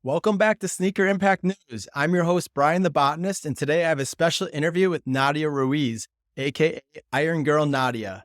Welcome back to Sneaker Impact News. I'm your host, Brian the Botanist, and today I have a special interview with Nadia Ruiz, aka Irongirlnadia.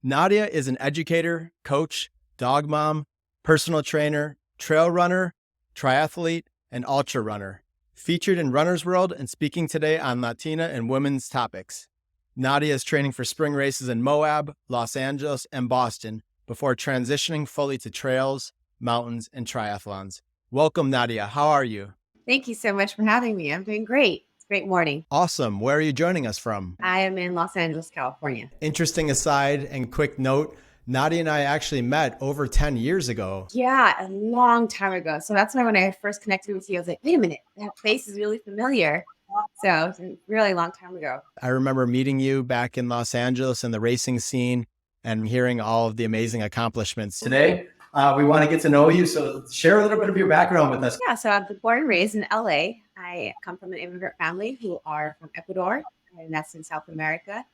Nadia is an educator, coach, dog mom, personal trainer, trail runner, triathlete, and ultra runner. Featured in Runner's World and speaking today on Latina and women's topics. Nadia is training for spring races in Moab, Los Angeles, and Boston before transitioning fully to trails, mountains, and triathlons. Welcome, Nadia. How are you? Thank you so much for having me. I'm doing great. It's a great morning. Awesome. Where are you joining us from? I am in Los Angeles, California. Interesting aside and quick note, Nadia and I actually met over 10 years ago. Yeah, a long time ago. So that's why when I first connected with you, I was like, wait a minute, that place is really familiar. So it's a really long time ago. I remember meeting you back in Los Angeles in the racing scene and hearing all of the amazing accomplishments. Today, we want to get to know you. So share a little bit of your background with us. Yeah, so I'm born and raised in LA. I come from an immigrant family who are from Ecuador, and that's in South America.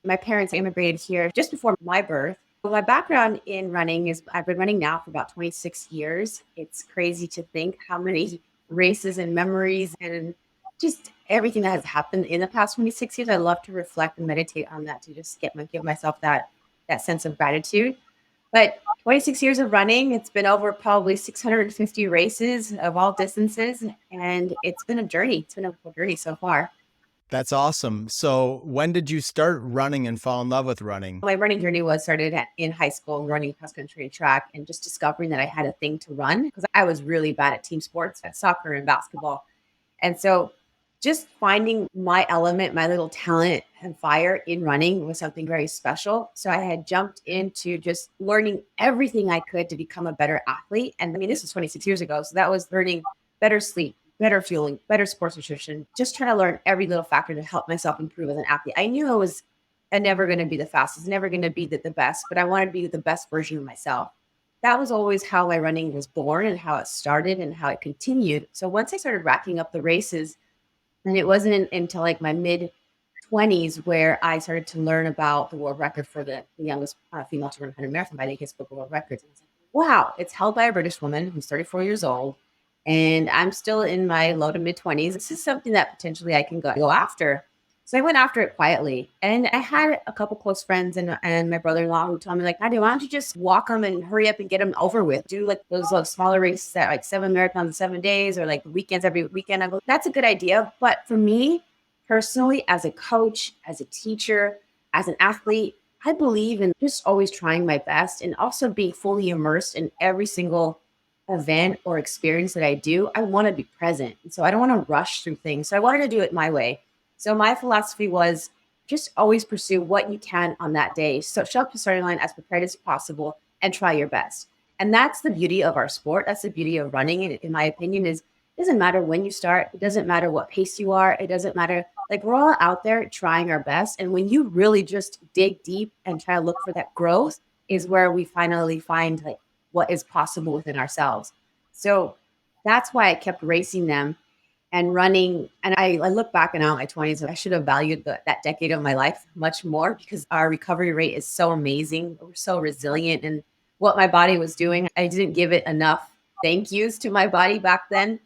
My parents immigrated here just before my birth. My background in running is I've been running now for about 26 years. It's crazy to think how many races and memories and just everything that has happened in the past 26 years. I love to reflect and meditate on that to just give myself that sense of gratitude. But 26 years of running, it's been over probably 650 races of all distances, and it's been a journey. It's been a journey so far. That's awesome. So when did you start running and fall in love with running? My running journey was started in high school, running cross country and track, and just discovering that I had a thing to run because I was really bad at team sports, at soccer and basketball. And so just finding my element, my little talent and fire in running was something very special. So I had jumped into just learning everything I could to become a better athlete. And I mean, this was 26 years ago. So that was learning better sleep, better fueling, better sports nutrition, just trying to learn every little factor to help myself improve as an athlete. I knew I was never going to be the fastest, never going to be the best, but I wanted to be the best version of myself. That was always how my running was born and how it started and how it continued. So once I started racking up the races, and it wasn't until like my mid 20s where I started to learn about the world record for the youngest female to run 100 marathon by the Guinness Book of World Records. And I was like, wow, it's held by a British woman who's 34 years old. And I'm still in my low to mid 20s. This is something that potentially I can go after. So I went after it quietly. And I had a couple close friends and my brother-in-law who told me, like, Nadia, why don't you just walk them and hurry up and get them over with? Do like those smaller races at like 7 marathons in 7 days or like weekends every weekend. I go, that's a good idea. But for me personally, as a coach, as a teacher, as an athlete, I believe in just always trying my best and also being fully immersed in every single event or experience that I do. I want to be present. And so I don't want to rush through things. So I wanted to do it my way. So my philosophy was just always pursue what you can on that day. So show up to starting line as prepared as possible and try your best. And that's the beauty of our sport. That's the beauty of running. In my opinion, is it doesn't matter when you start. It doesn't matter what pace you are. It doesn't matter. Like we're all out there trying our best. And when you really just dig deep and try to look for that growth is where we finally find like what is possible within ourselves. So that's why I kept racing them and running. And I look back now in my 20s, I should have valued that decade of my life much more because our recovery rate is so amazing. We're so resilient. And what my body was doing, I didn't give it enough thank yous to my body back then.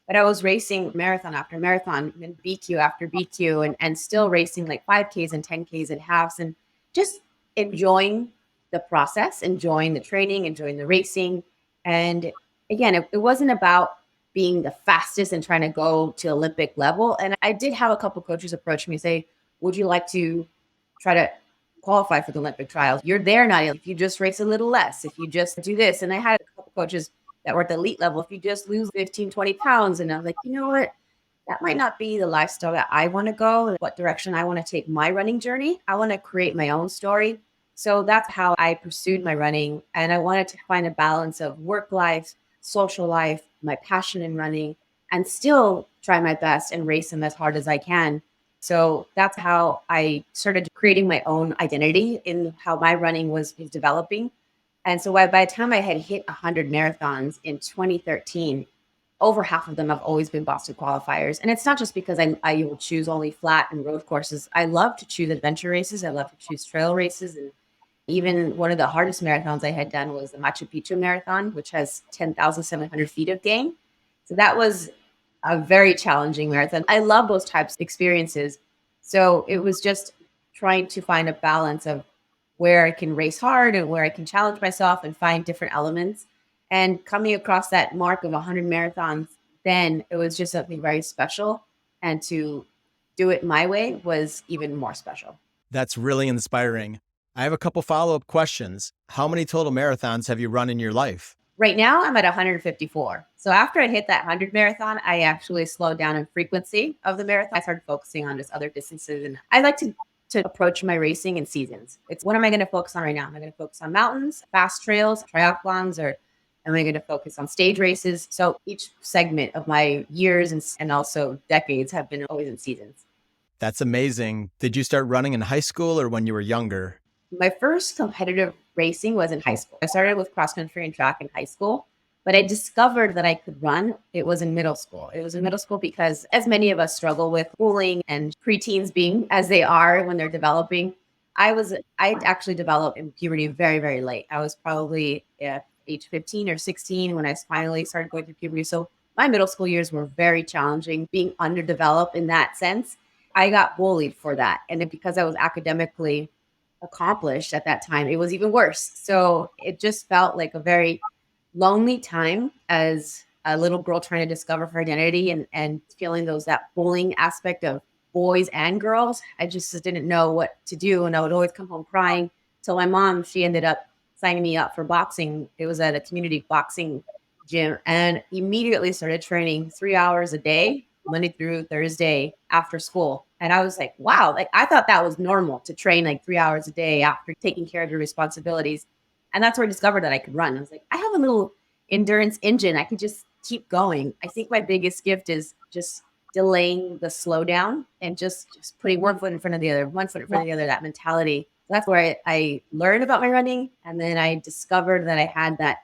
But I was racing marathon after marathon and BQ after BQ and still racing like 5Ks and 10Ks and halves and just enjoying the process, enjoying the training, enjoying the racing. And again, it wasn't about being the fastest and trying to go to Olympic level. And I did have a couple coaches approach me and say, would you like to try to qualify for the Olympic trials? You're there now. If you just race a little less, if you just do this. And I had a couple coaches that were at the elite level. If you just lose 15, 20 pounds. And I was like, you know what? That might not be the lifestyle that I want to go, what direction I want to take my running journey. I want to create my own story. So that's how I pursued my running. And I wanted to find a balance of work life, social life, my passion in running, and still try my best and race them as hard as I can. So that's how I started creating my own identity in how my running was developing. And so by the time I had hit 100 marathons in 2013, over half of them have always been Boston qualifiers. And it's not just because I will choose only flat and road courses. I love to choose adventure races. I love to choose trail races. And even one of the hardest marathons I had done was the Machu Picchu Marathon, which has 10,700 feet of gain. So that was a very challenging marathon. I love those types of experiences. So it was just trying to find a balance of where I can race hard and where I can challenge myself and find different elements. And coming across that mark of 100 marathons, then it was just something very special. And to do it my way was even more special. That's really inspiring. I have a couple follow-up questions. How many total marathons have you run in your life? Right now, I'm at 154. So after I hit that 100 marathon, I actually slowed down in frequency of the marathon. I started focusing on just other distances. And I like to approach my racing in seasons. It's what am I going to focus on right now? Am I going to focus on mountains, fast trails, triathlons, or am I going to focus on stage races? So each segment of my years and also decades have been always in seasons. That's amazing. Did you start running in high school or when you were younger? My first competitive racing was in high school. I started with cross country and track in high school, but I discovered that I could run. It was in middle school. It was in middle school because, as many of us struggle with bullying and preteens being as they are when they're developing, I actually developed in puberty very, very late. I was probably at age 15 or 16 when I finally started going through puberty. So my middle school years were very challenging, being underdeveloped in that sense. I got bullied for that. And then because I was academically accomplished at that time, it was even worse. So it just felt like a very lonely time as a little girl trying to discover her identity and feeling that bullying aspect of boys and girls. I just didn't know what to do. And I would always come home crying. So my mom, she ended up signing me up for boxing. It was at a community boxing gym and immediately started training 3 hours a day, Monday through Thursday after school. And I was like, wow, like I thought that was normal to train like 3 hours a day after taking care of your responsibilities. And that's where I discovered that I could run. I was like, I have a little endurance engine. I can just keep going. I think my biggest gift is just delaying the slowdown and just putting one foot in front of the other, one foot in front of the other, that mentality. So that's where I learned about my running. And then I discovered that I had that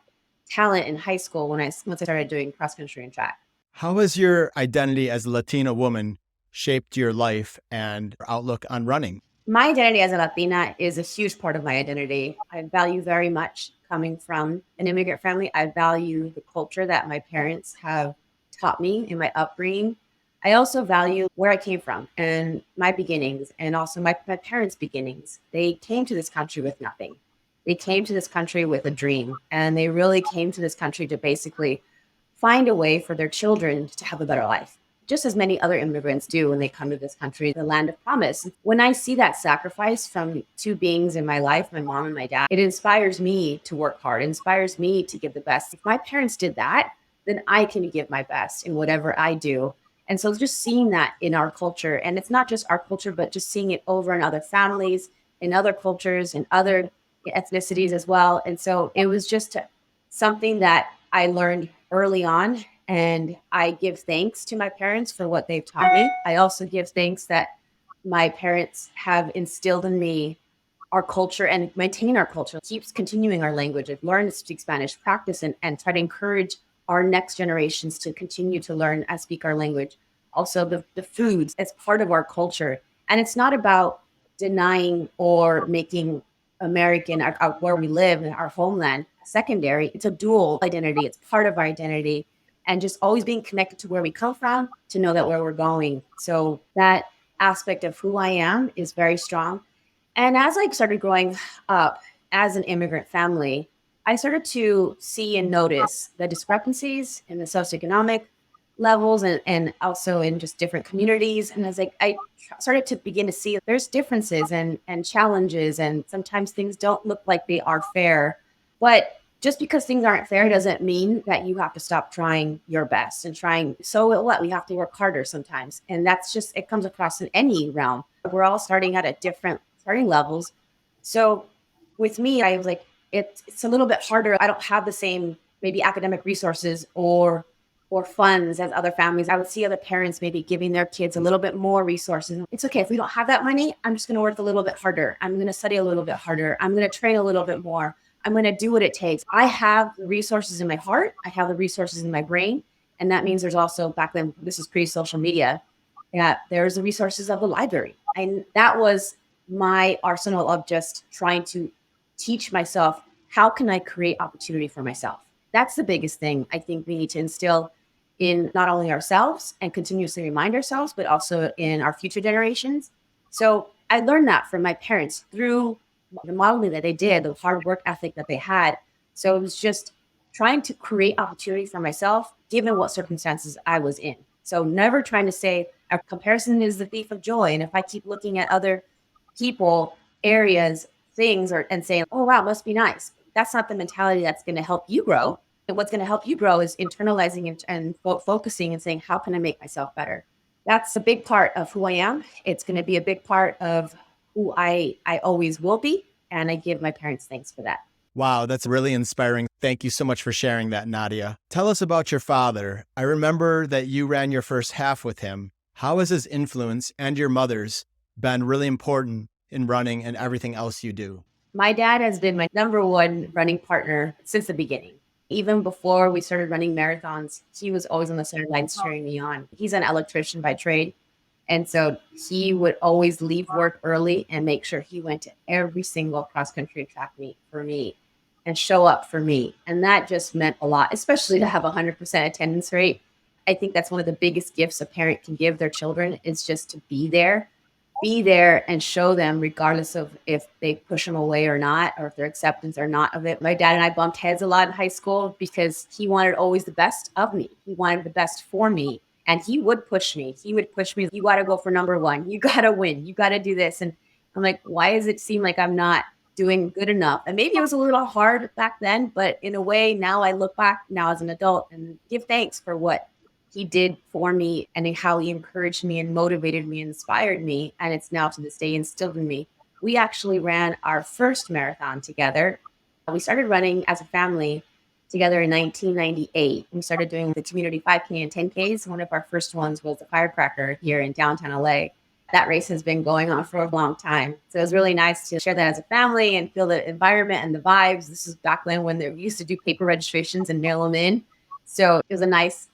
talent in high school once I started doing cross country and track. How has your identity as a Latina woman shaped your life and outlook on running? My identity as a Latina is a huge part of my identity. I value very much coming from an immigrant family. I value the culture that my parents have taught me in my upbringing. I also value where I came from and my beginnings, and also my parents' beginnings. They came to this country with nothing. They came to this country with a dream, and they really came to this country to basically find a way for their children to have a better life, just as many other immigrants do when they come to this country, the land of promise. When I see that sacrifice from two beings in my life, my mom and my dad, it inspires me to work hard, it inspires me to give the best. If my parents did that, then I can give my best in whatever I do. And so just seeing that in our culture, and it's not just our culture, but just seeing it over in other families, in other cultures, in other ethnicities as well. And so it was just something that I learned early on. And I give thanks to my parents for what they've taught me. I also give thanks that my parents have instilled in me our culture and maintain our culture, keeps continuing our language. I've learned to speak Spanish, practice, and try to encourage our next generations to continue to learn and speak our language. Also, the foods as part of our culture. And it's not about denying or making American, where we live, in our homeland, secondary. It's a dual identity. It's part of our identity. And just always being connected to where we come from to know that where we're going. So that aspect of who I am is very strong. And as I started growing up as an immigrant family, I started to see and notice the discrepancies in the socioeconomic levels and also in just different communities. And as I started to begin to see there's differences and challenges, and sometimes things don't look like they are fair. But just because things aren't fair doesn't mean that you have to stop trying your best and trying. So what? We have to work harder sometimes. And that's just, it comes across in any realm. We're all starting at a different starting levels. So with me, I was like, it's a little bit harder. I don't have the same maybe academic resources or funds as other families. I would see other parents maybe giving their kids a little bit more resources. It's okay. If we don't have that money, I'm just going to work a little bit harder. I'm going to study a little bit harder. I'm going to train a little bit more. I'm going to do what it takes. I have the resources in my heart. I have the resources in my brain. And that means there's also, back then, this is pre-social media, there's the resources of the library. And that was my arsenal of just trying to teach myself, how can I create opportunity for myself? That's the biggest thing I think we need to instill in not only ourselves and continuously remind ourselves, but also in our future generations. So I learned that from my parents through the modeling that they did, the hard work ethic that they had. So it was just trying to create opportunity for myself, given what circumstances I was in. So never trying to say a comparison is the thief of joy. And if I keep looking at other people, areas, things, and saying, oh, wow, must be nice. That's not the mentality that's going to help you grow. And what's going to help you grow is internalizing and focusing and saying, how can I make myself better? That's a big part of who I am. It's going to be a big part of who I always will be. And I give my parents thanks for that. Wow, that's really inspiring. Thank you so much for sharing that, Nadia. Tell us about your father. I remember that you ran your first half with him. How has his influence and your mother's been really important in running and everything else you do? My dad has been my number one running partner since the beginning. Even before we started running marathons, he was always on the center line cheering me on. He's an electrician by trade. And so he would always leave work early and make sure he went to every single cross country and track meet for me and show up for me. And that just meant a lot, especially to have a 100% attendance rate. I think that's one of the biggest gifts a parent can give their children is just to be there and show them regardless of if they push them away or not, or if their acceptance or not of it. My dad and I bumped heads a lot in high school because he wanted always the best of me. He wanted the best for me. And he would push me. He would push me. You got to go for number one. You got to win. You got to do this. And I'm like, why does it seem like I'm not doing good enough? And maybe it was a little hard back then, but in a way, now I look back now as an adult and give thanks for what he did for me and how he encouraged me and motivated me, inspired me. And it's now to this day instilled in me. We actually ran our first marathon together. We started running as a family together in 1998. We started doing the community 5K and 10Ks. One of our first ones was the Firecracker here in downtown LA. That race has been going on for a long time. So it was really nice to share that as a family and feel the environment and the vibes. This is back then when they used to do paper registrations and mail them in. So it was a nice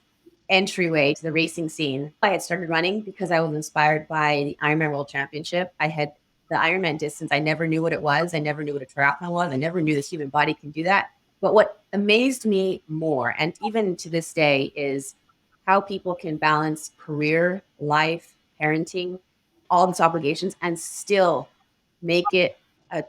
entryway to the racing scene. I had started running because I was inspired by the Ironman World Championship. I had the Ironman distance. I never knew what it was. I never knew what a triathlon was. I never knew the human body can do that. But what amazed me more, and even to this day, is how people can balance career, life, parenting, all these obligations, and still make it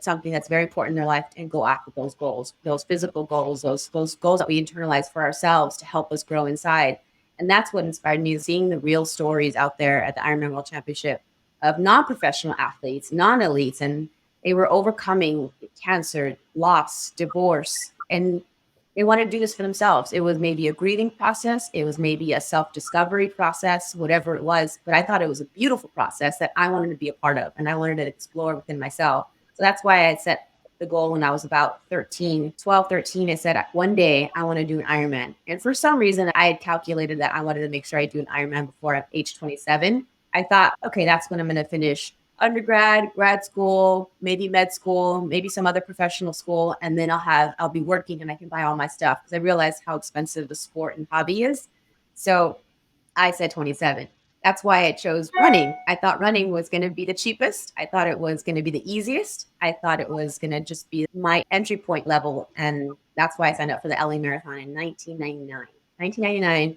something that's very important in their life and go after those goals, those physical goals, those goals that we internalize for ourselves to help us grow inside. And that's what inspired me, seeing the real stories out there at the Ironman World Championship of non-professional athletes, non-elites, and they were overcoming cancer, loss, divorce, and they wanted to do this for themselves. It was maybe a grieving process. It was maybe a self-discovery process, whatever it was. But I thought it was a beautiful process that I wanted to be a part of, and I wanted to explore within myself. So that's why I set the goal when I was about 13, 12, 13. I said, one day I want to do an Ironman. And for some reason, I had calculated that I wanted to make sure I do an Ironman before I'm age 27. I thought, okay, that's when I'm going to finish undergrad, grad school, maybe med school, maybe some other professional school. And then I'll be working and I can buy all my stuff because I realized how expensive the sport and hobby is. So I said 27. That's why I chose running. I thought running was going to be the cheapest. I thought it was going to be the easiest. I thought it was going to just be my entry point level. And that's why I signed up for the LA Marathon in 1999. 1999,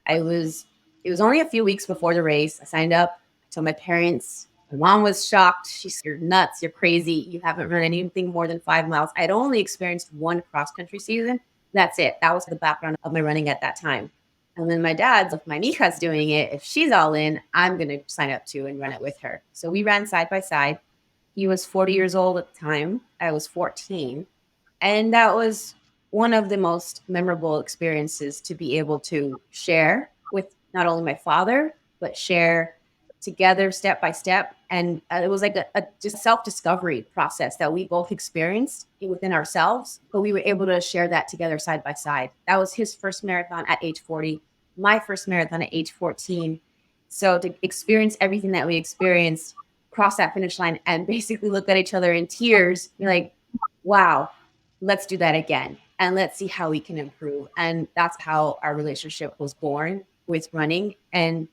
it was only a few weeks before the race. I signed up. I told my parents. My mom was shocked. She said, "You're nuts. You're crazy. You haven't run anything more than 5 miles." I'd only experienced one cross country season. That's it. That was the background of my running at that time. And then my dad's, if my mija's doing it, if she's all in, I'm going to sign up too and run it with her. So we ran side by side. He was 40 years old at the time. I was 14. And that was one of the most memorable experiences to be able to share with not only my father, but share together step by step. And it was like a just self-discovery process that we both experienced within ourselves, but we were able to share that together side by side. That was his first marathon at age 40, my first marathon at age 14. So to experience everything that we experienced, cross that finish line and basically look at each other in tears, be like, wow, let's do that again. And let's see how we can improve. And that's how our relationship was born with running. And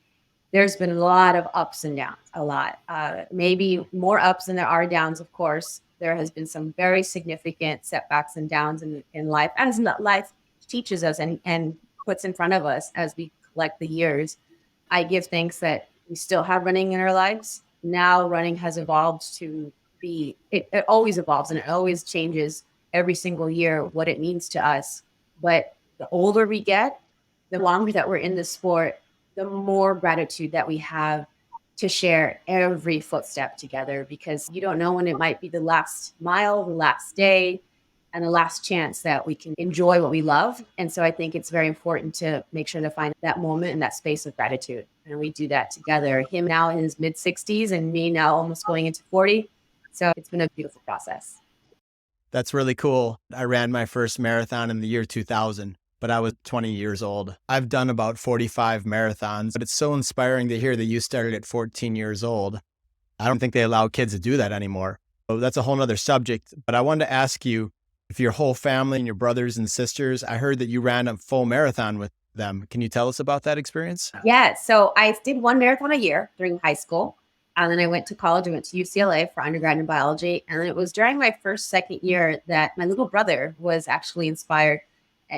there's been a lot of ups and downs, a lot. Maybe more ups than there are downs, of course. There has been some very significant setbacks and downs in life, as life teaches us and puts in front of us as we reflect the years, I give thanks that we still have running in our lives. Now running has evolved to be, it always evolves and it always changes every single year what it means to us. But the older we get, the longer that we're in the sport, the more gratitude that we have to share every footstep together, because you don't know when it might be the last mile, the last day, and the last chance that we can enjoy what we love. And so I think it's very important to make sure to find that moment and that space of gratitude. And we do that together. Him now in his mid 60s and me now almost going into 40. So it's been a beautiful process. That's really cool. I ran my first marathon in the year 2000, but I was 20 years old. I've done about 45 marathons, but it's so inspiring to hear that you started at 14 years old. I don't think they allow kids to do that anymore. So that's a whole nother subject. But I wanted to ask you, if your whole family and your brothers and sisters, I heard that you ran a full marathon with them. Can you tell us about that experience? Yeah. So I did one marathon a year during high school. And then I went to college. I went to UCLA for undergrad in biology. And it was during my second year that my little brother was actually inspired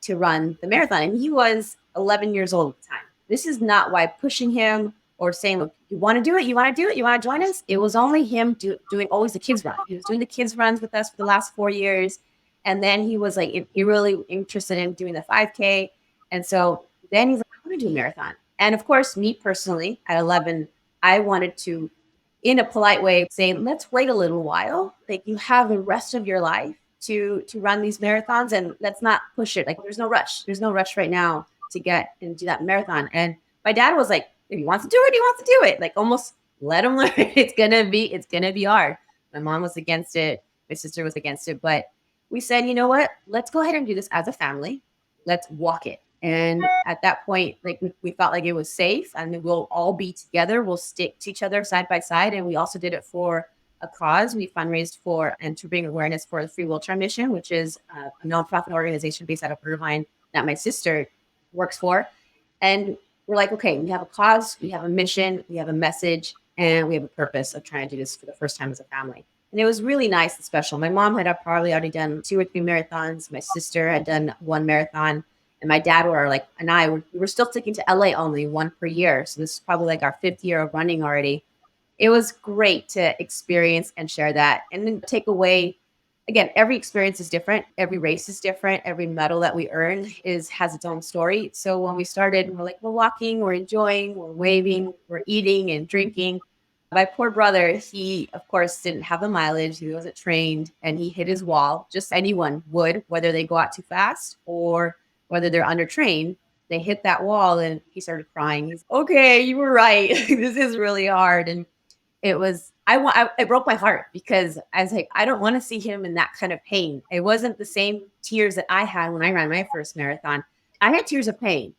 to run the marathon. And he was 11 years old at the time. This is not why pushing him or saying, look, you want to do it? You want to do it? You want to join us? It was only him doing always the kids run. He was doing the kids runs with us for the last 4 years. And then he was like, he really interested in doing the 5K. And so then he's like, I want to do a marathon. And of course, me personally, at 11, I wanted to, in a polite way, say, let's wait a little while. Like, you have the rest of your life to run these marathons, and let's not push it. Like, there's no rush. There's no rush right now to get and do that marathon. And my dad was like, if he wants to do it, he wants to do it. Like, almost let him learn. It's gonna be hard. My mom was against it. My sister was against it. But we said, you know what? Let's go ahead and do this as a family. Let's walk it. And at that point, like, we felt like it was safe and we'll all be together. We'll stick to each other side by side. And we also did it for a cause. We fundraised for and to bring awareness for the Free Wheelchair Mission, which is a nonprofit organization based out of Irvine that my sister works for. And we're like, okay, we have a cause, we have a mission, we have a message, and we have a purpose of trying to do this for the first time as a family. And it was really nice and special. My mom had probably already done 2 or 3 marathons. My sister had done 1 marathon. And my dad we were still sticking to LA only, 1 per year. So this is probably like our 5th year of running already. It was great to experience and share that. And then take away, again, every experience is different. Every race is different. Every medal that we earn has its own story. So when we started, we're like, we're walking, we're enjoying, we're waving, we're eating and drinking. My poor brother, he, of course, didn't have the mileage. He wasn't trained and he hit his wall. Just anyone would, whether they go out too fast or whether they're undertrained. They hit that wall and he started crying. He's, okay, you were right. This is really hard. And it was, it broke my heart because I was like, I don't want to see him in that kind of pain. It wasn't the same tears that I had when I ran my first marathon. I had tears of pain,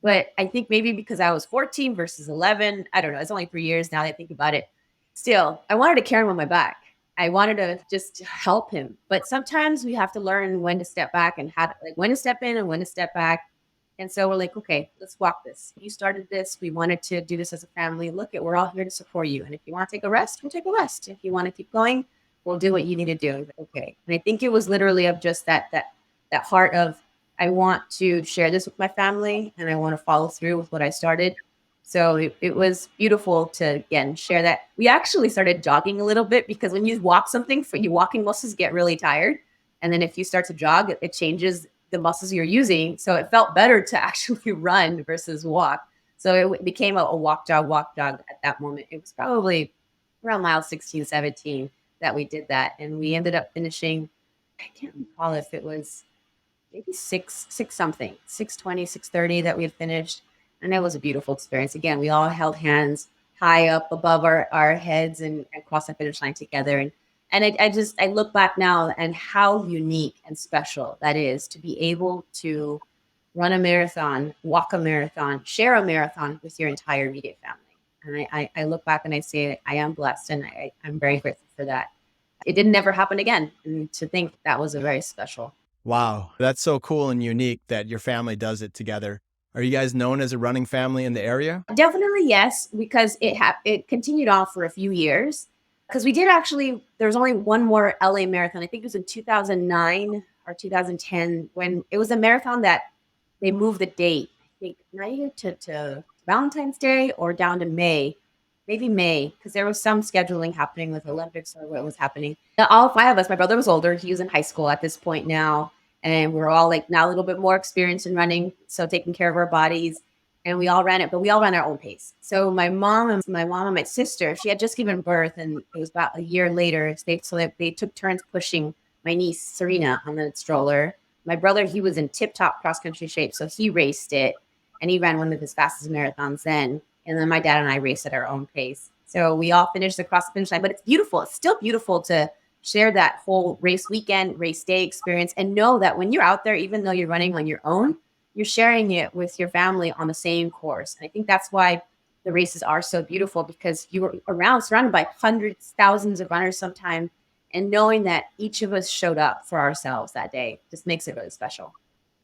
but I think maybe because I was 14 versus 11, I don't know. It's only 3 years now that I think about it. Still, I wanted to carry him on my back. I wanted to just help him. But sometimes we have to learn when to step back and when to step in and when to step back. And so we're like, okay, let's walk this. You started this. We wanted to do this as a family. Look, we're all here to support you. And if you want to take a rest, we'll take a rest. If you want to keep going, we'll do what you need to do. Okay. And I think it was literally of just that heart of, I want to share this with my family and I want to follow through with what I started. So it was beautiful to, again, share that. We actually started jogging a little bit because when you walk something, your walking muscles get really tired. And then if you start to jog, it changes the muscles you're using. So it felt better to actually run versus walk. So it became a walk, jog at that moment. It was probably around mile 16, 17 that we did that. And we ended up finishing, I can't recall if it was maybe 620, 630 that we had finished. And it was a beautiful experience. Again, we all held hands high up above our heads and crossed the finish line together. And I look back now and how unique and special that is to be able to run a marathon, walk a marathon, share a marathon with your entire immediate family. And I look back and I say, I am blessed and I'm very grateful for that. It didn't ever happen again. And to think that was a very special. Wow. That's so cool and unique that your family does it together. Are you guys known as a running family in the area? Definitely yes, because it continued on for a few years. Because we did actually, there was only one more LA marathon. I think it was in 2009 or 2010 when it was a marathon that they moved the date. I think May to Valentine's Day or down to May, maybe May, because there was some scheduling happening with Olympics or what was happening. All five of us, my brother was older. He was in high school at this point now. And we're all like now a little bit more experienced in running. So taking care of our bodies. And we all ran it, but we all ran our own pace. So my mom and my sister, she had just given birth, and it was about a year later. They took turns pushing my niece Serena on the stroller. My brother, he was in tip top cross country shape, so he raced it, and he ran one of his fastest marathons then. And then my dad and I raced at our own pace. So we all finished across the finish line. But it's beautiful. It's still beautiful to share that whole race weekend, race day experience, and know that when you're out there, even though you're running on your own, you're sharing it with your family on the same course. And I think that's why the races are so beautiful, because you're surrounded by hundreds, thousands of runners sometimes, and knowing that each of us showed up for ourselves that day just makes it really special.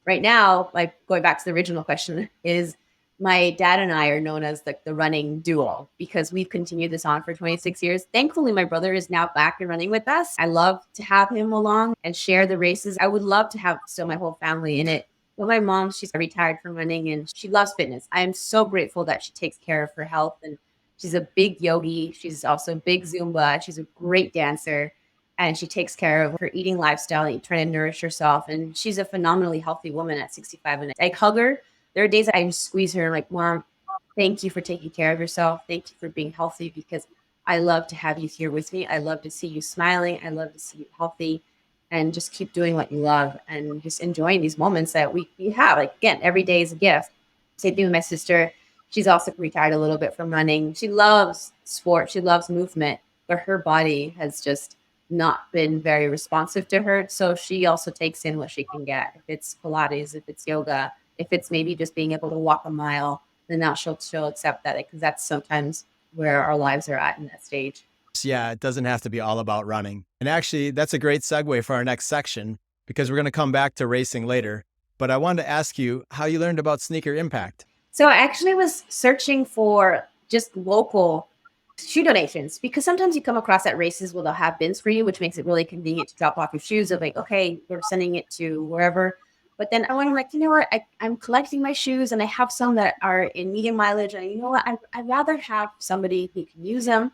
Right now, like going back to the original question, is my dad and I are known as the running duo because we've continued this on for 26 years. Thankfully, my brother is now back and running with us. I love to have him along and share the races. I would love to have still my whole family in it. But my mom, she's retired from running and she loves fitness. I am so grateful that she takes care of her health, and she's a big yogi. She's also a big Zumba. She's a great dancer, and she takes care of her eating lifestyle and trying to nourish herself. And she's a phenomenally healthy woman at 65. And I hug her. There are days I just squeeze her and like, Mom, thank you for taking care of yourself. Thank you for being healthy, because I love to have you here with me. I love to see you smiling. I love to see you healthy, and just keep doing what you love and just enjoying these moments that we have. Like, again, every day is a gift. Same thing with my sister. She's also retired a little bit from running. She loves sport. She loves movement, but her body has just not been very responsive to her. So she also takes in what she can get. If it's Pilates, if it's yoga, if it's maybe just being able to walk a mile, then now she'll accept that, because that's sometimes where our lives are at in that stage. Yeah, it doesn't have to be all about running. And actually, that's a great segue for our next section because we're going to come back to racing later. But I wanted to ask you how you learned about Sneaker Impact. So I actually was searching for just local shoe donations, because sometimes you come across at races where they'll have bins for you, which makes it really convenient to drop off your shoes of like, okay, we're sending it to wherever. But then I went, like, you know what? I'm collecting my shoes and I have some that are in medium mileage. And you know what? I'd rather have somebody who can use them,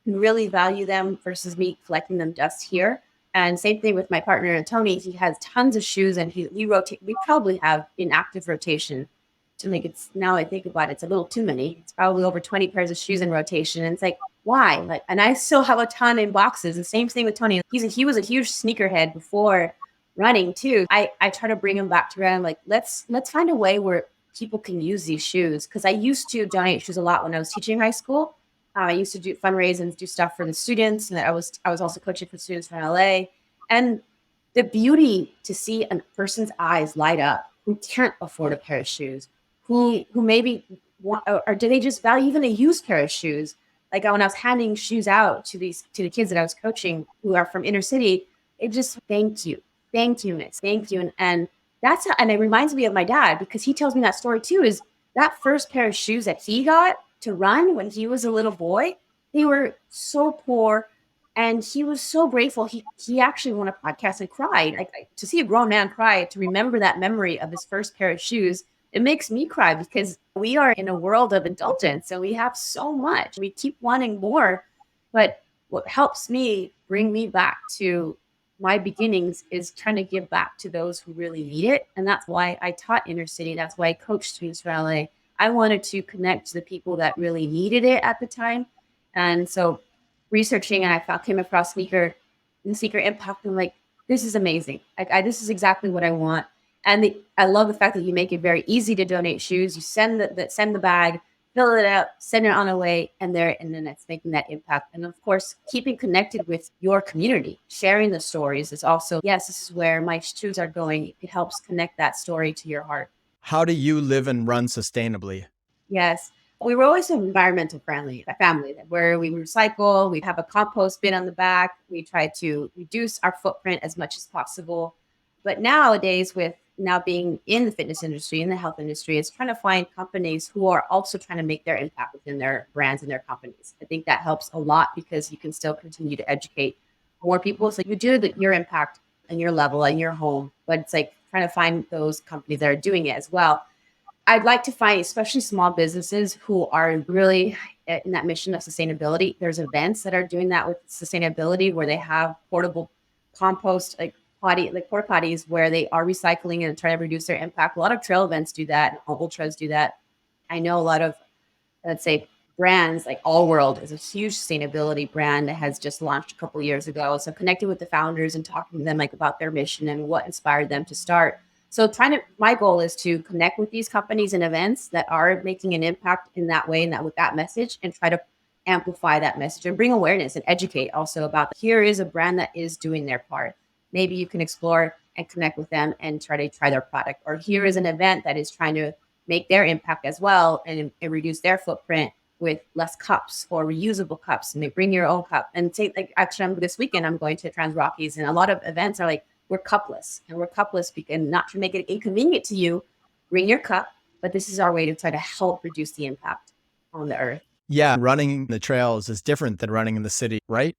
who really value them, versus me collecting them just here. And same thing with my partner, Tony. He has tons of shoes, and he rotate. We probably have in active rotation, to make it's, now I think about it, it's a little too many. It's probably over 20 pairs of shoes in rotation. And it's like, why? Like, and I still have a ton in boxes. And same thing with Tony. He was a huge sneakerhead before running too. I try to bring him back to running. Like, let's find a way where people can use these shoes. Cause I used to donate shoes a lot when I was teaching high school. I used to do fundraising, do stuff for the students. And I was also coaching for students from LA. And the beauty to see a person's eyes light up who can't afford a pair of shoes, who maybe want, or do they just value even a used pair of shoes? Like when I was handing shoes out to the kids that I was coaching who are from inner city, it just, thank you, miss, thank you. And that's how, and it reminds me of my dad, because he tells me that story too, is that first pair of shoes that he got to run when he was a little boy, they were so poor. And he was so grateful. He actually won a podcast and cried. Like, to see a grown man cry, to remember that memory of his first pair of shoes, it makes me cry, because we are in a world of indulgence and we have so much. We keep wanting more. But what helps me bring me back to my beginnings is trying to give back to those who really need it. And that's why I taught inner city. That's why I coached students for LA. I wanted to connect to the people that really needed it at the time. And so researching, and came across the sneaker impact. I'm like, this is amazing. This is exactly what I want. And I love the fact that you make it very easy to donate shoes. You send the bag, fill it out, send it on the way, and then it's making that impact. And of course, keeping connected with your community, sharing the stories is also, yes, this is where my shoes are going. It helps connect that story to your heart. How do you live and run sustainably? Yes. We were always environmental friendly, a family where we recycle, we have a compost bin on the back. We try to reduce our footprint as much as possible. But nowadays, with now being in the fitness industry, in the health industry, is trying to find companies who are also trying to make their impact within their brands and their companies. I think that helps a lot, because you can still continue to educate more people. So you do your impact and your level and your home, but it's like trying to find those companies that are doing it as well. I'd like to find, especially small businesses who are really in that mission of sustainability. There's events that are doing that with sustainability where they have portable compost, like porta potties where they are recycling and trying to reduce their impact. A lot of trail events do that, ultras do that. I know a lot of, let's say, brands like All World is a huge sustainability brand that has just launched a couple of years ago. So connecting with the founders and talking to them like about their mission and what inspired them to start. So my goal is to connect with these companies and events that are making an impact in that way and that with that message, and try to amplify that message and bring awareness and educate also about here is a brand that is doing their part. Maybe you can explore and connect with them and try their product. Or here is an event that is trying to make their impact as well and reduce their footprint with less cups or reusable cups, and they bring your own cup. And say, like, actually, this weekend I'm going to Trans Rockies, and a lot of events are like, we're cupless, and we're cupless because not to make it inconvenient to you, bring your cup, but this is our way to try to help reduce the impact on the earth. Yeah, running the trails is different than running in the city, right?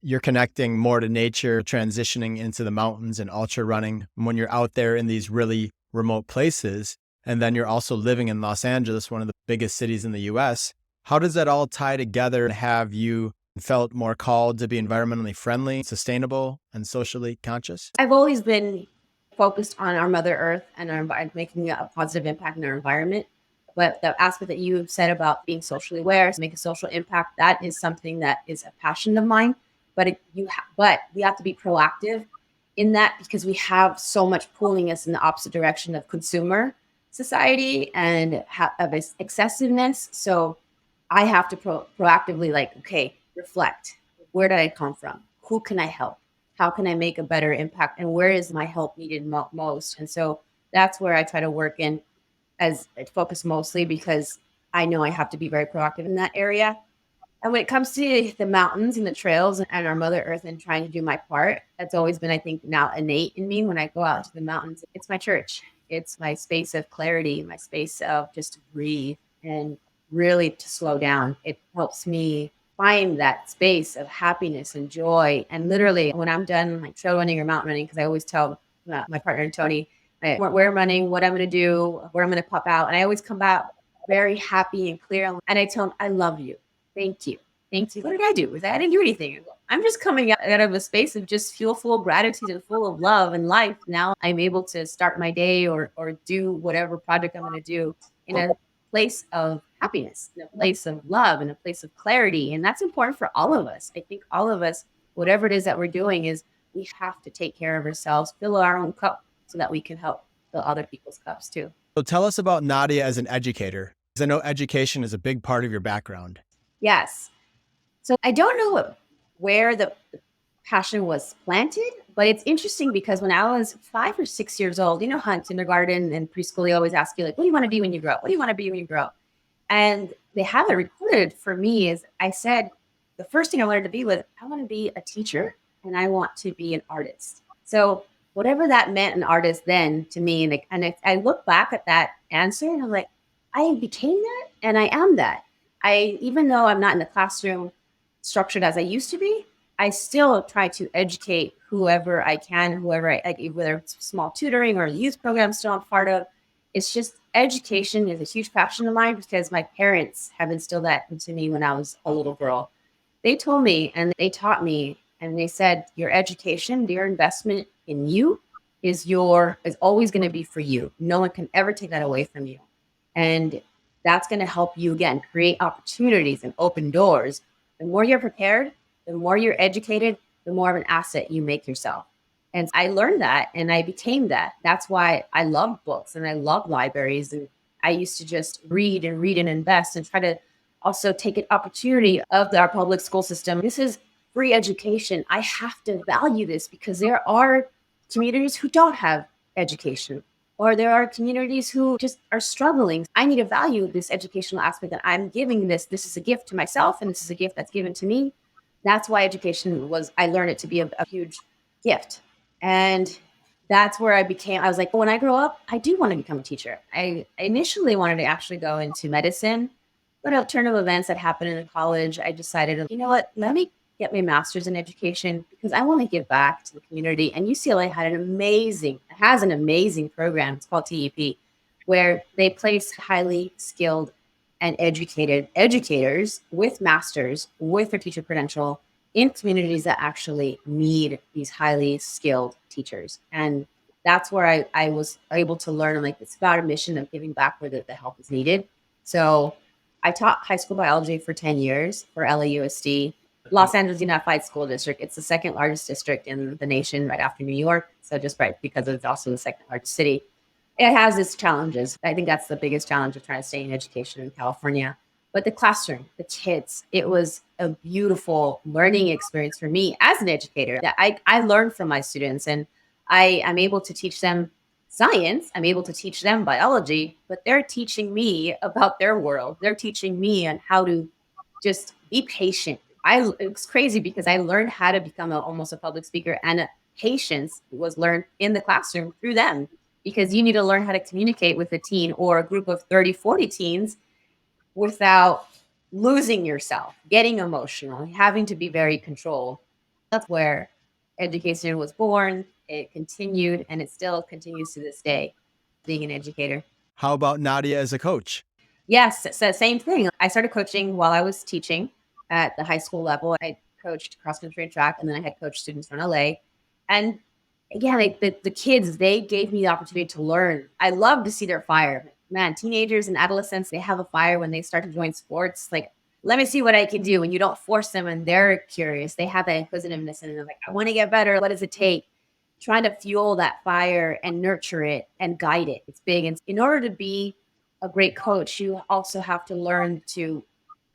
You're connecting more to nature, transitioning into the mountains and ultra running when you're out there in these really remote places. And then you're also living in Los Angeles, one of the biggest cities in the US. How does that all tie together and have you felt more called to be environmentally friendly, sustainable, and socially conscious? I've always been focused on our Mother Earth and making a positive impact in our environment. But the aspect that you said about being socially aware, to make a social impact, that is something that is a passion of mine. But we have to be proactive in that because we have so much pulling us in the opposite direction of consumer society and of excessiveness. So I have to proactively, like, okay, reflect. Where did I come from? Who can I help? How can I make a better impact? And where is my help needed most? And so that's where I try to work in, as I focus mostly, because I know I have to be very proactive in that area. And when it comes to the mountains and the trails and our Mother Earth and trying to do my part, that's always been, I think, now innate in me. When I go out to the mountains, it's my church. It's my space of clarity, my space of just to breathe and really to slow down. It helps me find that space of happiness and joy. And literally, when I'm done like trail running or mountain running, because I always tell my partner, Tony, where I'm running, what I'm going to do, where I'm going to pop out. And I always come out very happy and clear. And I tell him, I love you. Thank you. Thank you. What did I do? I didn't do anything. I'm just coming out of a space of just full of gratitude and full of love and life. Now I'm able to start my day or do whatever project I'm going to do in a place of happiness, in a place of love, in a place of clarity. And that's important for all of us. I think all of us, whatever it is that we're doing, is we have to take care of ourselves, fill our own cup so that we can help fill other people's cups too. So tell us about Nadia as an educator, because I know education is a big part of your background. Yes. So I don't know where the passion was planted, but it's interesting because when I was 5 or 6 years old, you know how in kindergarten and preschool, they always ask you, like, what do you want to be when you grow up? What do you want to be when you grow up? And they have it recorded for me as I said, the first thing I wanted to be was, I want to be a teacher and I want to be an artist. So whatever that meant, an artist then to me, I look back at that answer and I'm like, I became that and I am that. Even though I'm not in the classroom structured as I used to be, I still try to educate whoever I can, whether it's small tutoring or youth programs still I'm part of. It's just education is a huge passion of mine because my parents have instilled that into me when I was a little girl. They told me and they taught me and they said, your education, your investment in you is always going to be for you. No one can ever take that away from you. And that's going to help you, again, create opportunities and open doors. The more you're prepared, the more you're educated, the more of an asset you make yourself. And I learned that and I became that. That's why I love books and I love libraries. And I used to just read and invest and try to also take an opportunity of our public school system. This is free education. I have to value this because there are communities who don't have education, or there are communities who just are struggling. I need to value this educational aspect that I'm giving this. This is a gift to myself, and this is a gift that's given to me. That's why I learned it to be a huge gift. And that's where I was like, when I grow up, I do want to become a teacher. I initially wanted to actually go into medicine, but a turn of events that happened in college, I decided, you know what, let me get my master's in education because I want to give back to the community. And UCLA has an amazing program. It's called TEP. where they place highly skilled and educated educators with masters, with their teacher credential in communities that actually need these highly skilled teachers. And that's where I was able to learn. I'm like, it's about a mission of giving back where the help is needed. So I taught high school biology for 10 years for LAUSD, Los Angeles Unified School District. It's the second largest district in the nation, right after New York. So just right because it's also the second largest city. It has its challenges. I think that's the biggest challenge of trying to stay in education in California. But the classroom, the kids, it was a beautiful learning experience for me as an educator. That I learned from my students, and I am able to teach them science. I'm able to teach them biology, but they're teaching me about their world. They're teaching me on how to just be patient. It's crazy because I learned how to become almost a public speaker, and patience was learned in the classroom through them, because you need to learn how to communicate with a teen or a group of 30, 40 teens without losing yourself, getting emotional, having to be very controlled. That's where education was born. It continued, and it still continues to this day, being an educator. How about Nadia as a coach? Yes, so same thing. I started coaching while I was teaching at the high school level. I coached cross country and track, and then I had coached students from LA. And again, the kids, they gave me the opportunity to learn. I love to see their fire. Man, teenagers and adolescents, they have a fire when they start to join sports. Like, let me see what I can do. And you don't force them, and they're curious. They have that inquisitiveness, and they're like, I want to get better. What does it take? Trying to fuel that fire and nurture it and guide it. It's big. And in order to be a great coach, you also have to learn to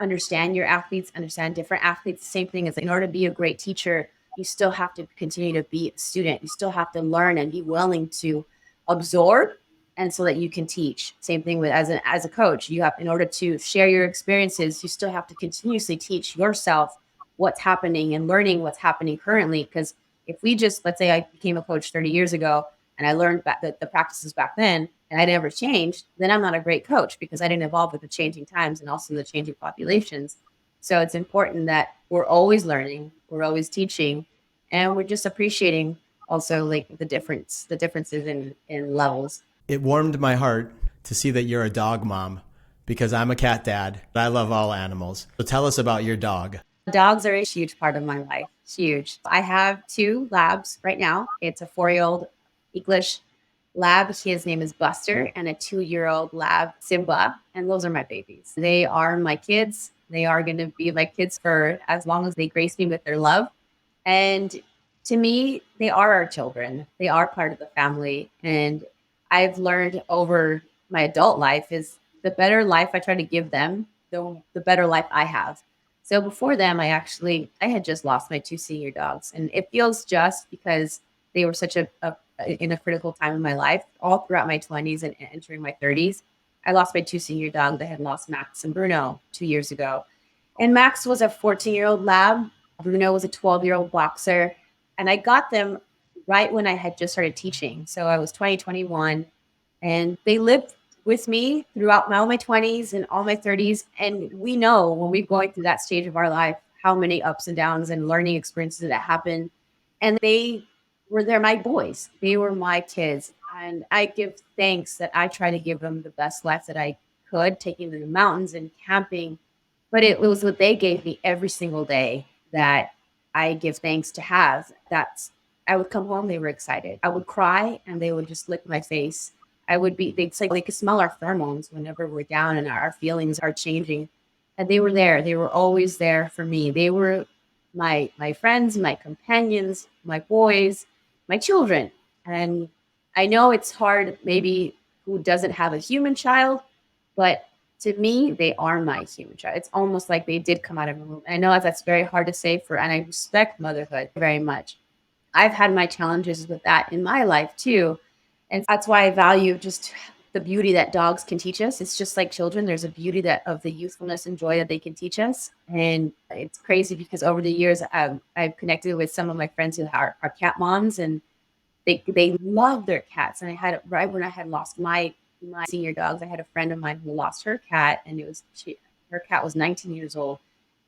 understand your athletes, understand different athletes. Same thing as in order to be a great teacher, you still have to continue to be a student. You still have to learn and be willing to absorb, and so that you can teach. Same thing with as a coach. You have, in order to share your experiences, you still have to continuously teach yourself what's happening and learning what's happening currently. Because if we just, let's say I became a coach 30 years ago and I learned back the practices back then and I never changed, then I'm not a great coach because I didn't evolve with the changing times and also the changing populations. So it's important that we're always learning, we're always teaching, and we're just appreciating also like the differences in levels. It warmed my heart to see that you're a dog mom because I'm a cat dad. I love all animals. So tell us about your dog. Dogs are a huge part of my life. It's huge. I have two labs right now. It's a 4-year-old English lab. His name is Buster, and a 2-year-old lab, Simba. And those are my babies. They are my kids. They are going to be my kids for as long as they grace me with their love. And to me, they are our children. They are part of the family. And I've learned over my adult life is the better life I try to give them, the better life I have. So before them, I had just lost my two senior dogs, and it feels just because they were such a in a critical time in my life, all throughout my 20s and entering my 30s. I lost my two senior dogs. I had lost Max and Bruno 2 years ago. And Max was a 14-year-old lab. Bruno was a 12-year-old boxer. And I got them right when I had just started teaching. So I was 2021, and they lived with me throughout all my 20s and all my 30s. And we know when we're going through that stage of our life, how many ups and downs and learning experiences that happen. And they're my boys. They were my kids. And I give thanks that I try to give them the best life that I could, taking them to the mountains and camping. But it was what they gave me every single day that I give thanks to have. I would come home, they were excited. I would cry and they would just lick my face. They'd say they could smell our pheromones whenever we're down and our feelings are changing. And they were there. They were always there for me. They were my friends, my companions, my boys, my children. And I know it's hard, maybe who doesn't have a human child, but to me, they are my human child. It's almost like they did come out of a womb. I know that's very hard to say and I respect motherhood very much. I've had my challenges with that in my life too. And that's why I value just the beauty that dogs can teach us. It's just like children. There's a beauty that of the youthfulness and joy that they can teach us. And it's crazy because over the years, I've connected with some of my friends who are cat moms, and they love their cats. And I had right when I had lost my senior dogs, I had a friend of mine who lost her cat, and her cat was 19 years old.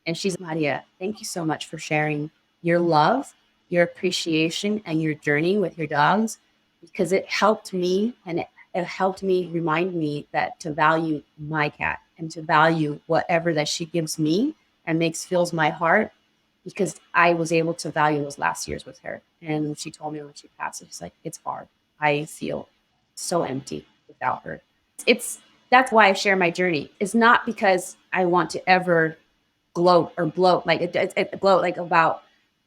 And she's, Nadia, thank you so much for sharing your love, your appreciation, and your journey with your dogs, because it helped me and it helped me remind me that to value my cat and to value whatever that she gives me and makes fills my heart, because I was able to value those last years with her. And she told me when she passed, she's like, it's hard. I feel so empty without her. It's That's why I share my journey. It's not because I want to ever gloat or bloat, like gloat like about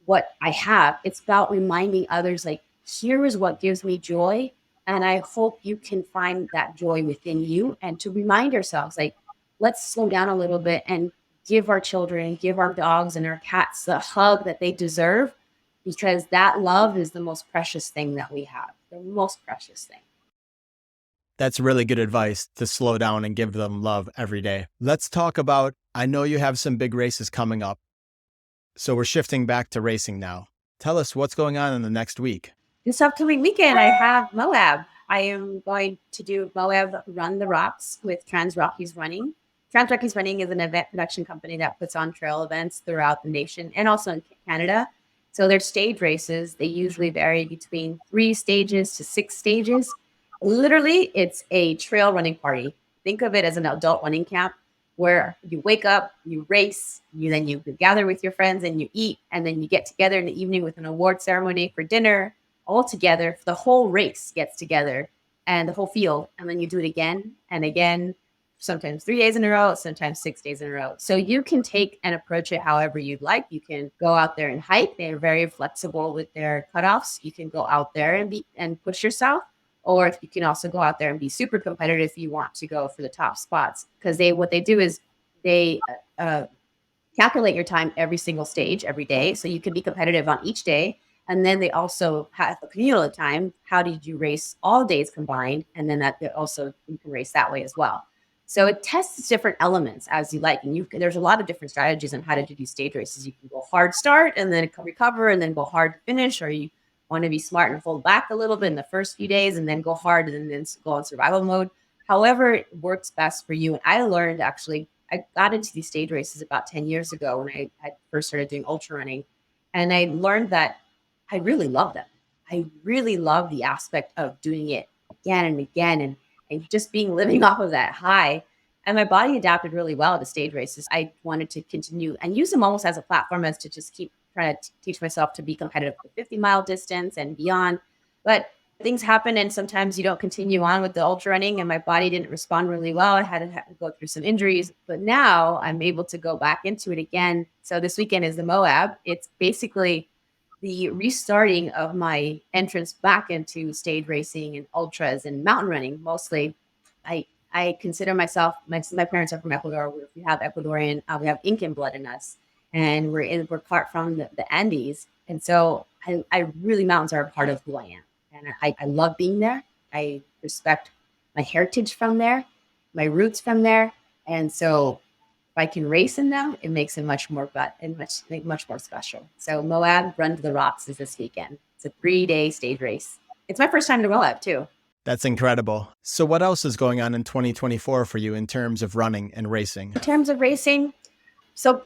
what I have. It's about reminding others, like, here is what gives me joy. And I hope you can find that joy within you, and to remind ourselves, like, let's slow down a little bit and give our children, give our dogs and our cats the hug that they deserve, because that love is the most precious thing that we have, the most precious thing. That's really good advice to slow down and give them love every day. Let's talk about, I know you have some big races coming up. So we're shifting back to racing now. Tell us what's going on in the next week. This upcoming weekend, I have Moab. I am going to do Moab Run the Rocks with Trans Rockies Running. Trans Rockies Running is an event production company that puts on trail events throughout the nation and also in Canada. So they're stage races. They usually vary between 3 stages to 6 stages. Literally, it's a trail running party. Think of it as an adult running camp where you wake up, you race, you gather with your friends and you eat, and then you get together in the evening with an award ceremony for dinner, all together. The whole race gets together and the whole field, and then you do it again and again, sometimes 3 days in a row, sometimes 6 days in a row. So you can take and approach it however you'd like. You can go out there and hike. They're very flexible with their cutoffs. You can go out there and push yourself, or if you can also go out there and be super competitive if you want to go for the top spots. Because what they do is they calculate your time every single stage every day, so you can be competitive on each day. And then they also have a communal time. How did you race all days combined? And then that also you can race that way as well. So it tests different elements as you like. And there's a lot of different strategies on how to do these stage races. You can go hard start and then recover and then go hard finish, or you want to be smart and hold back a little bit in the first few days and then go hard and then go in survival mode. However it works best for you. And I learned, actually, I got into these stage races about 10 years ago when I first started doing ultra running. And I learned that I really love them. I really love the aspect of doing it again and again, and just being living off of that high. And my body adapted really well to stage races. I wanted to continue and use them almost as a platform, as to just keep trying to teach myself to be competitive with the 50-mile distance and beyond. But things happen, and sometimes you don't continue on with the ultra running, and my body didn't respond really well. I had to go through some injuries, but now I'm able to go back into it again. So this weekend is the Moab. It's basically the restarting of my entrance back into stage racing and ultras and mountain running mostly. I consider myself, my parents are from Ecuador. We have Ecuadorian, we have Incan blood in us, and we're part from the Andes. And so I really, mountains are a part of who I am. And I love being there. I respect my heritage from there, my roots from there. And so if I can race in them, it makes it much more fun and much more special. So Moab Run to the Rocks is this weekend. It's a 3-day stage race. It's my first time to Moab too. That's incredible. So what else is going on in 2024 for you in terms of running and racing? In terms of racing, so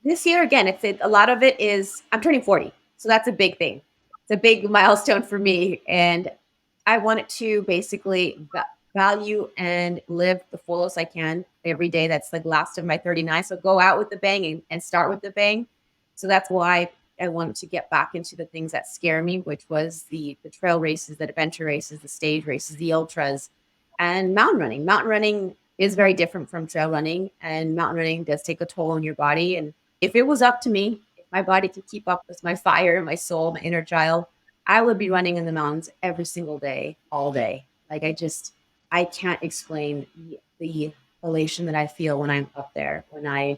this year, again, a lot of it is, I'm turning 40. So that's a big thing. It's a big milestone for me. And I wanted to basically value and live the fullest I can every day. That's like last of my 39. So go out with the bang and start with the bang. So that's why I wanted to get back into the things that scare me, which was the trail races, the adventure races, the stage races, the ultras, and mountain running. Mountain running is very different from trail running, and mountain running does take a toll on your body. And if it was up to me, if my body could keep up with my fire, my soul, my inner child, I would be running in the mountains every single day, all day. Like I can't explain the elation that I feel when I'm up there, when I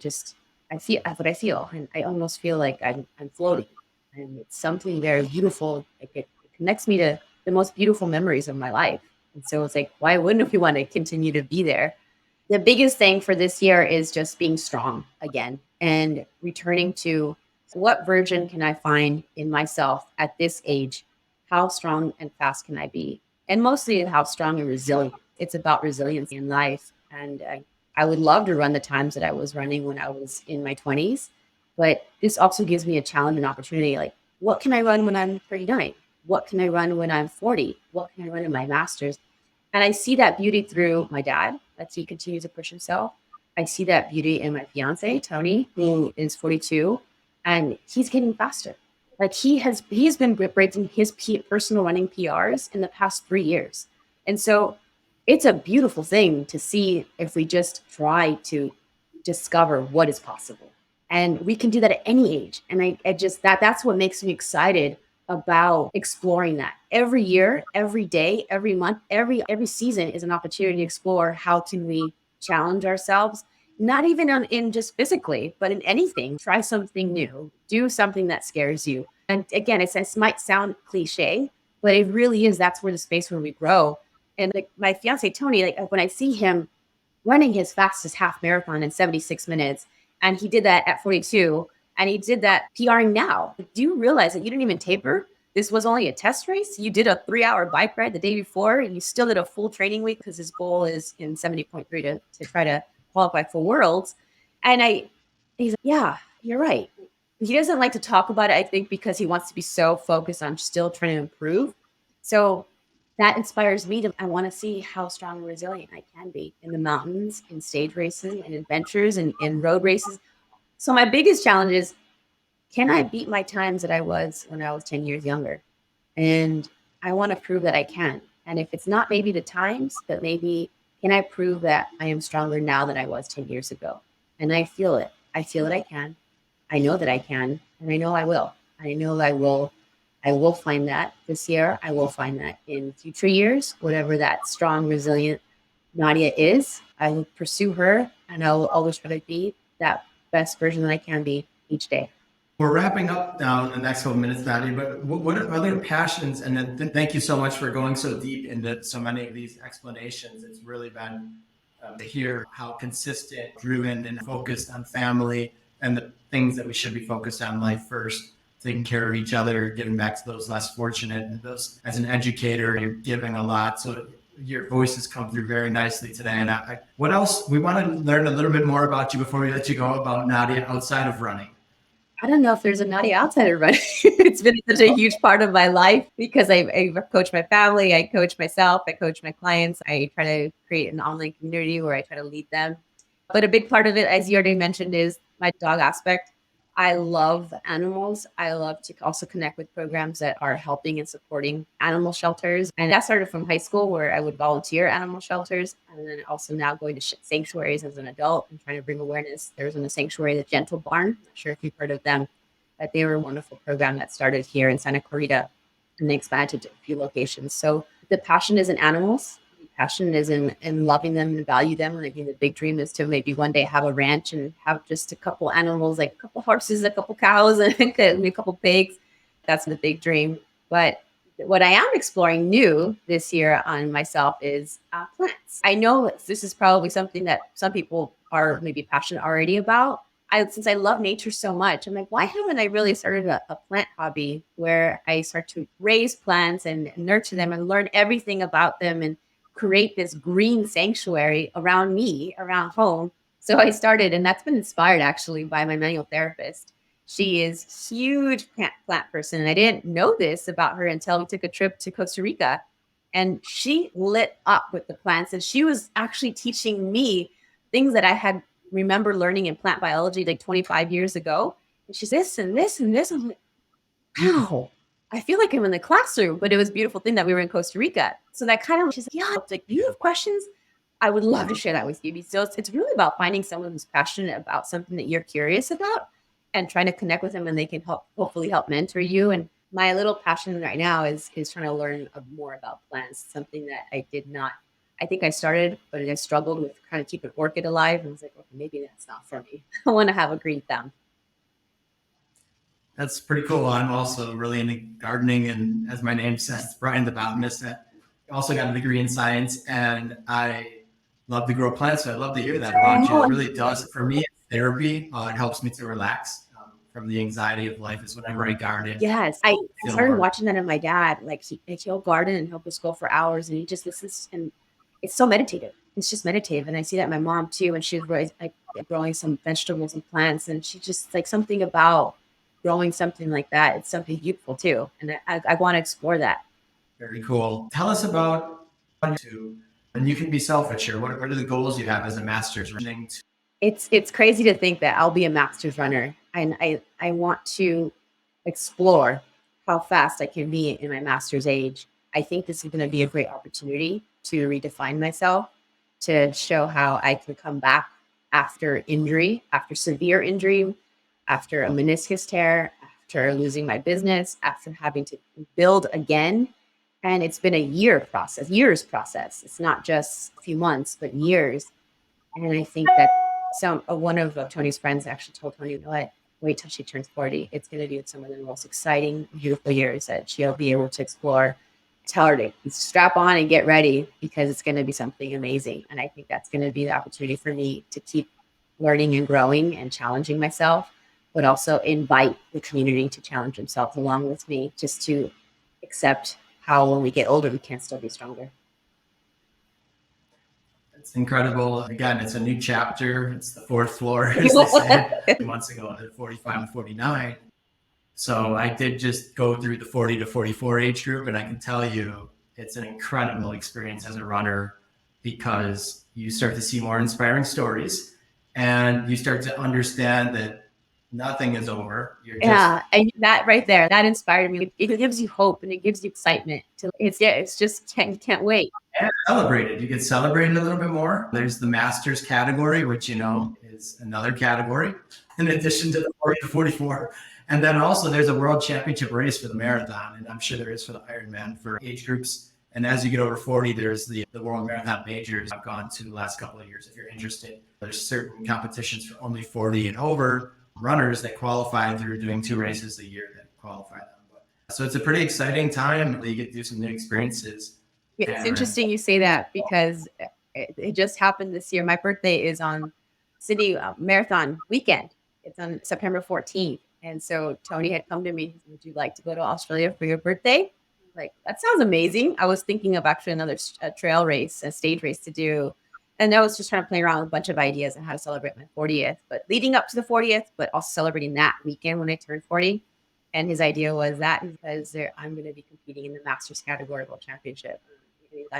feel what I feel. And I almost feel like I'm floating, and it's something very beautiful. Like it connects me to the most beautiful memories of my life. And so it's like, why wouldn't we want to continue to be there? The biggest thing for this year is just being strong again and returning to what version can I find in myself at this age? How strong and fast can I be? And mostly how strong and resilient. It's about resilience in life. And I would love to run the times that I was running when I was in my 20s. But this also gives me a challenge and opportunity. Like, what can I run when I'm 39? What can I run when I'm 40? What can I run in my master's? And I see that beauty through my dad, that he continues to push himself. I see that beauty in my fiance, Tony, who is 42, and he's getting faster. Like he's been breaking his personal running PRs in the past 3 years. And so it's a beautiful thing to see if we just try to discover what is possible. And we can do that at any age. And I just that's what makes me excited about exploring that. Every year, every day, every month, every season is an opportunity to explore how can we challenge ourselves, not even in just physically, but in anything. Try something new, do something that scares you. And again, it might sound cliche, but it really is. That's where the space where we grow. And like my fiance Tony, like when I see him running his fastest half marathon in 76 minutes. And he did that at 42. And he did that PRing now. Do you realize that you didn't even taper? This was only a test race. You did a 3-hour bike ride the day before, and you still did a full training week because his goal is in 70.3 to try to qualify for worlds. And he's like, yeah, you're right. He doesn't like to talk about it, I think, because he wants to be so focused on still trying to improve. So that inspires me I want to see how strong and resilient I can be in the mountains, in stage races, and adventures, and in road races. So my biggest challenge is, can I beat my times that I was when I was 10 years younger? And I want to prove that I can. And if it's not maybe the times, but maybe can I prove that I am stronger now than I was 10 years ago? And I feel it. I feel that I can. I know that I can. And I know I will. I know I will. I will find that this year. I will find that in future years, whatever that strong, resilient Nadia is. I will pursue her, and I will always try to be that best version that I can be each day. We're wrapping up now in the next couple minutes, Nadia, but what are other passions? And then thank you so much for going so deep into so many of these explanations. It's really been to hear how consistent, driven, and focused on family and the things that we should be focused on in life first, taking care of each other, giving back to those less fortunate. And those, as an educator, you're giving a lot. So your voices come through very nicely today. And what else? We want to learn a little bit more about you before we let you go about Nadia outside of running. I don't know if there's a Nadia outsider running. It's been such a huge part of my life because I coach my family, I coach myself, I coach my clients. I try to create an online community where I try to lead them. But a big part of it, as you already mentioned, is my dog aspect. I love animals. I love to also connect with programs that are helping and supporting animal shelters. And that started from high school where I would volunteer animal shelters. And then also now going to sanctuaries as an adult and trying to bring awareness. There's a sanctuary, the Gentle Barn. I'm not sure if you've heard of them, but they were a wonderful program that started here in Santa Clarita and they expanded to a few locations. So the passion is in animals. Passion is in loving them and value them. And I think the big dream is to maybe one day have a ranch and have just a couple animals, like a couple horses, a couple cows, and a couple pigs. That's the big dream. But what I am exploring new this year on myself is plants. I know this is probably something that some people are maybe passionate already about. Since I love nature so much, I'm like, why haven't I really started a plant hobby where I start to raise plants and nurture them and learn everything about them and create this green sanctuary around me, around home. So I started, and that's been inspired actually by my manual therapist. She is huge plant person. And I didn't know this about her until we took a trip to Costa Rica. And she lit up with the plants. And she was actually teaching me things that I had remember learning in plant biology like 25 years ago. And she's this and this and this. I'm like, wow, I feel like I'm in the classroom, but it was a beautiful thing that we were in Costa Rica. So that kind of, she's like, yeah, it's like, you have questions? I would love to share that with you. So it's really about finding someone who's passionate about something that you're curious about and trying to connect with them and they can hopefully help mentor you. And my little passion right now is trying to learn more about plants, something that I did not, I think I started, but I struggled with trying to keep an orchid alive. And I was like, okay, maybe that's not for me. I want to have a green thumb. That's pretty cool. I'm also really into gardening, and as my name says, Brian the botanist. I also got a degree in science, and I love to grow plants. So I love to hear that about you. It really does. For me, it's therapy. It helps me to relax from the anxiety of life. Is whenever I garden. Yes, I started watching that in my dad. Like he'll garden and he'll just go for hours, and he just listens, and it's so meditative. It's just meditative, and I see that in my mom too. When she was like growing some vegetables and plants, and she just like something about growing something like that. It's something beautiful too. And I want to explore that. Very cool. Tell us about you And you can be selfish here. What are the goals you have as a master's running? It's crazy to think that I'll be a master's runner, and I want to explore how fast I can be in my master's age. I think this is going to be a great opportunity to redefine myself, to show how I can come back after injury, after severe injury, after a meniscus tear, after losing my business, after having to build again. And it's been a years process. It's not just a few months, but years. And I think that one of Tony's friends actually told Tony, you know what, wait till she turns 40. It's going to be some of the most exciting, beautiful years that she'll be able to explore. Tell her to strap on and get ready, because it's going to be something amazing. And I think that's going to be the opportunity for me to keep learning and growing and challenging myself, but also invite the community to challenge themselves along with me, just to accept how when we get older, we can still be stronger. It's incredible. Again, it's a new chapter. It's the fourth floor, as they said months ago, at 45 and 49. So I did just go through the 40 to 44 age group, and I can tell you it's an incredible experience as a runner, because you start to see more inspiring stories, and you start to understand that nothing is over. Yeah, and that right there, that inspired me. It gives you hope and it gives you excitement. It's just can't wait. And celebrated. You get celebrated a little bit more. There's the masters category, which, is another category in addition to the 40 to 44. And then also there's a world championship race for the marathon. And I'm sure there is for the Ironman for age groups. And as you get over 40, there's the world marathon majors I've gone to the last couple of years. If you're interested, there's certain competitions for only 40 and over runners that qualify through doing 2 races a year that qualify them. So it's a pretty exciting time. You get to do some new experiences. It's interesting you say that, because it just happened this year. My birthday is on City Marathon weekend. It's on September 14th. And so Tony had come to me, would you like to go to Australia for your birthday? Like, that sounds amazing. I was thinking of actually another trail race, a stage race to do. And I was just trying to play around with a bunch of ideas on how to celebrate my 40th, but leading up to the 40th, but also celebrating that weekend when I turned 40. And his idea was that because I'm going to be competing in the Masters category World Championship.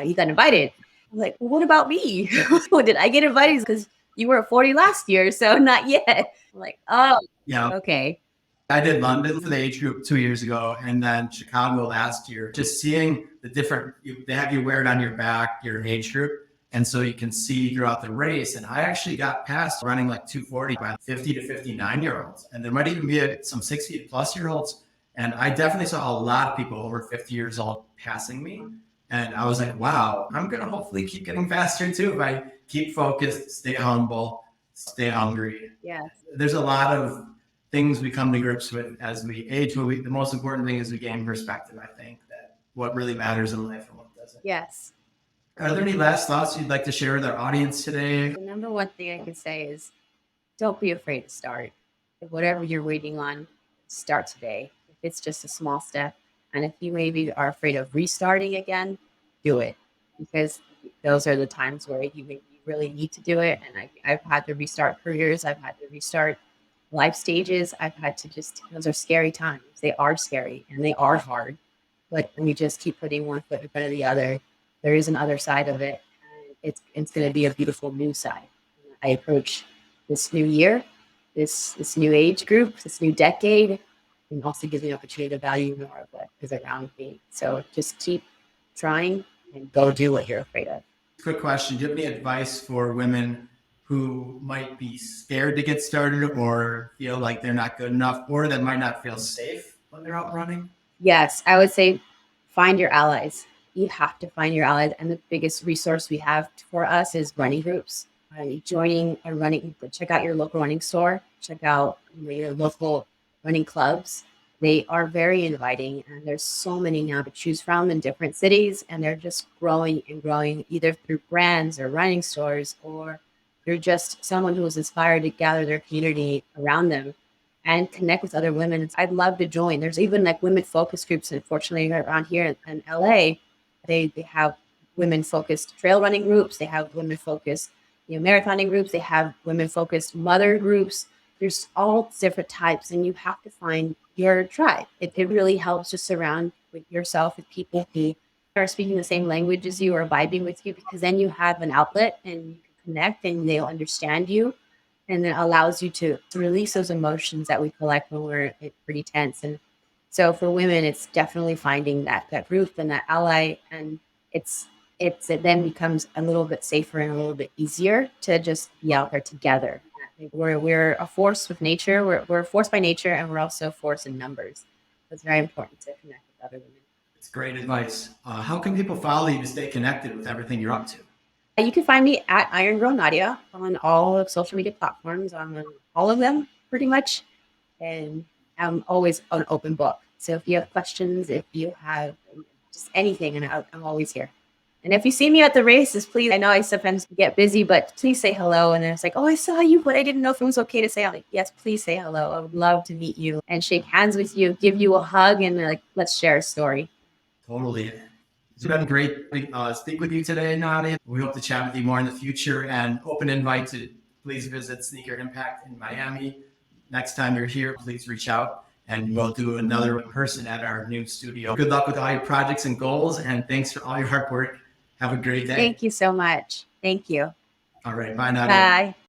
He got invited. I'm like, well, what about me? Did I get invited? Because you were at 40 last year, so not yet. I'm like, oh, yeah, okay. I did London for the age group 2 years ago, and then Chicago last year. Just seeing the different, they have you wear it on your back, your age group, and so you can see throughout the race. And I actually got past running like 240 by 50 to 59-year-olds, and there might even be some 60 plus year olds. And I definitely saw a lot of people over 50 years old passing me. And I was like, wow, I'm going to hopefully keep getting faster too if I keep focused, stay humble, stay hungry. Yes. There's a lot of things we come to grips with as we age, but the most important thing is we gain perspective, I think, that what really matters in life and what doesn't. Yes. Are there any last thoughts you'd like to share with our audience today? The number one thing I can say is don't be afraid to start. If whatever you're waiting on, start today. If it's just a small step. And if you maybe are afraid of restarting again, do it, because those are the times where you really need to do it. And I've had to restart careers. I've had to restart life stages. I've had to those are scary times. They are scary and they are hard. But when you just keep putting one foot in front of the other, there is an other side of it. And it's going to be a beautiful new side. I approach this new year, this new age group, this new decade, and also gives me an opportunity to value more of what is around me. So just keep trying and go do what you're afraid of. Quick question. Do you have any advice for women who might be scared to get started or feel like they're not good enough, or that might not feel safe when they're out running? Yes, I would say find your allies. You have to find your allies. And the biggest resource we have for us is running groups. Joining a running, check out your local running store, check out your local running clubs. They are very inviting, and there's so many now to choose from in different cities, and they're just growing and growing, either through brands or running stores, or they're just someone who is inspired to gather their community around them and connect with other women. I'd love to join. There's even like women focus groups, unfortunately, around here in LA. They have women focused trail running groups. They have women focused marathoning groups. They have women focused mother groups. There's all different types, and you have to find your tribe. It really helps to surround yourself with people who are speaking the same language as you or vibing with you, because then you have an outlet and you can connect and they'll understand you. And it allows you to release those emotions that we collect when we're pretty tense. And so for women, it's definitely finding that group and that ally. And it's it then becomes a little bit safer and a little bit easier to just be out there together. We're a force with nature. We're a force by nature, and we're also a force in numbers. So it's very important to connect with other women. It's great advice. How can people follow you to stay connected with everything you're up to? You can find me at Irongirlnadia on all of social media platforms, on all of them pretty much. And I'm always an open book. So if you have questions, if you have just anything, and I'm always here. And if you see me at the races, please, I know I sometimes get busy, but please say hello. And then it's like, oh, I saw you, but I didn't know if it was okay to say. I'm like, yes, please say hello. I would love to meet you and shake hands with you, give you a hug, and like, let's share a story. Totally. It's been great speak with you today, Nadia. We hope to chat with you more in the future, and open invite to please visit Sneaker Impact in Miami. Next time you're here, please reach out and we'll do another in person at our new studio. Good luck with all your projects and goals, and thanks for all your hard work. Have a great day. Thank you so much. Thank you. All right. Bye, Nadia. Bye.